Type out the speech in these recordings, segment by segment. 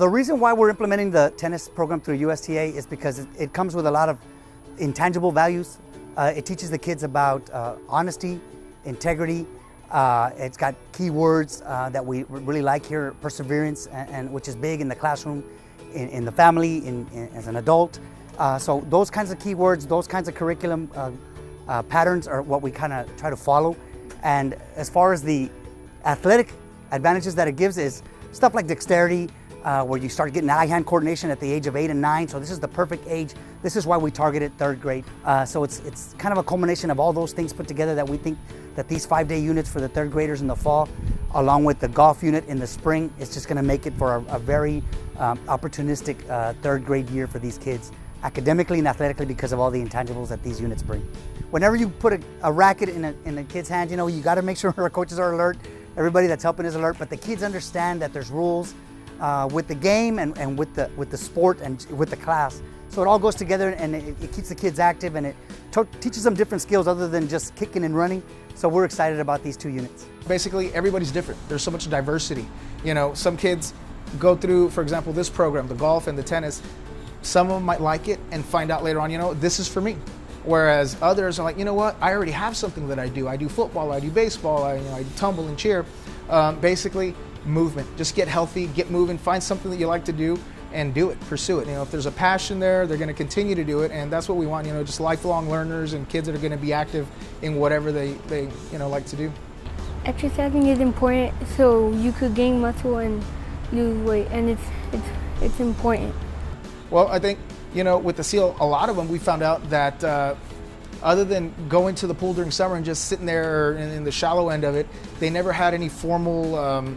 The reason why we're implementing the tennis program through USTA is because it comes with a lot of intangible values. It teaches the kids about honesty, integrity. It's got key words that we really like here, perseverance, and which is big in the classroom, in the family, as an adult. So those kinds of key words, those kinds of curriculum patterns are what we kind of try to follow. And as far as the athletic advantages that it gives is stuff like dexterity, where you start getting eye-hand coordination at the age of 8 and 9. So this is the perfect age. This is why we targeted 3rd grade. So it's kind of a culmination of all those things put together that we think that these 5-day units for the 3rd graders in the fall, along with the golf unit in the spring, is just going to make it for a very opportunistic 3rd grade year for these kids, academically and athletically, because of all the intangibles that these units bring. Whenever you put a racket in a kid's hand, you know, you got to make sure our coaches are alert, everybody that's helping is alert, but the kids understand that there's rules with the game and with the sport and with the class. So it all goes together, and it keeps the kids active, and it teaches them different skills other than just kicking and running. So we're excited about these 2 units. Basically, everybody's different. There's so much diversity. You know, some kids go through, for example, this program, the golf and the tennis. Some of them might like it and find out later on, you know, this is for me. Whereas others are like, you know what, I already have something that I do. I do football, I do baseball, I tumble and cheer. Basically, movement. Just get healthy, get moving, find something that you like to do and do it, pursue it. You know, if there's a passion there, they're going to continue to do it, and that's what we want, you know, just lifelong learners and kids that are going to be active in whatever they you know, like to do. Exercising is important so you could gain muscle and lose weight, and it's important. Well, I think, you know, with the SEAL, a lot of them, we found out that other than going to the pool during summer and just sitting there in the shallow end of it, they never had any formal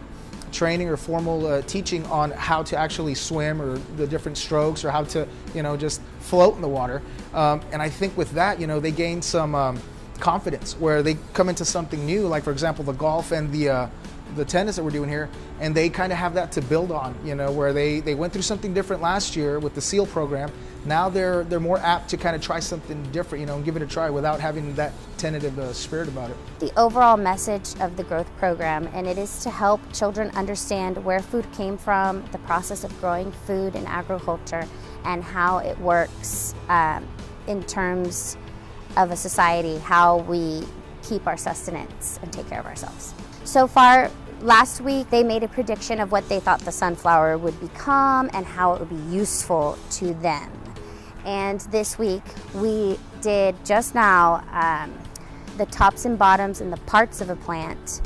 training or formal teaching on how to actually swim or the different strokes or how to, you know, just float in the water. And I think with that, you know, they gained some confidence where they come into something new, like for example, the golf and the tennis that we're doing here, and they kind of have that to build on, you know, where they went through something different last year with the SEAL program. Now they're more apt to kind of try something different, you know, and give it a try without having that tentative spirit about it. The overall message of the growth program, and it is to help children understand where food came from, the process of growing food in agriculture, and how it works in terms of a society, how we keep our sustenance and take care of ourselves. So far, last week they made a prediction of what they thought the sunflower would become and how it would be useful to them. And this week we did just now the tops and bottoms and the parts of a plant,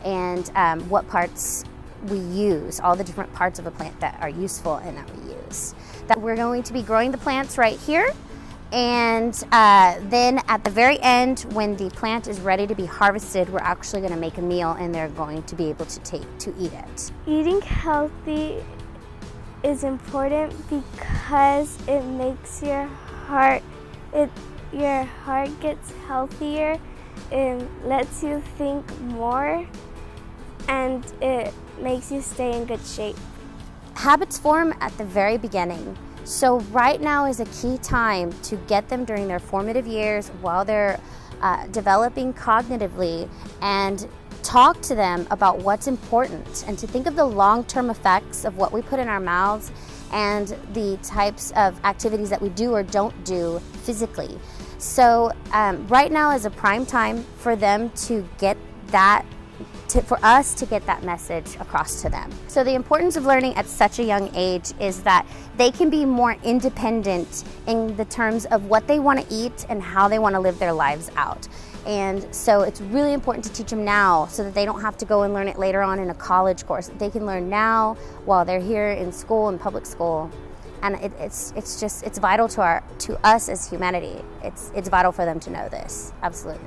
and what parts we use, all the different parts of a plant that are useful and that we use. That we're going to be growing the plants right here. And then at the very end, when the plant is ready to be harvested, we're actually going to make a meal, and they're going to be able to eat it. Eating healthy is important because it makes your heart gets healthier, it lets you think more, and it makes you stay in good shape. Habits form at the very beginning. So right now is a key time to get them during their formative years while they're developing cognitively, and talk to them about what's important, and to think of the long-term effects of what we put in our mouths and the types of activities that we do or don't do physically. So right now is a prime time for them to get that, for us to get that message across to them. So the importance of learning at such a young age is that they can be more independent in the terms of what they want to eat and how they want to live their lives out. And so it's really important to teach them now so that they don't have to go and learn it later on in a college course. They can learn now while they're here in school, in public school. And it's vital to us as humanity. It's vital for them to know this, absolutely.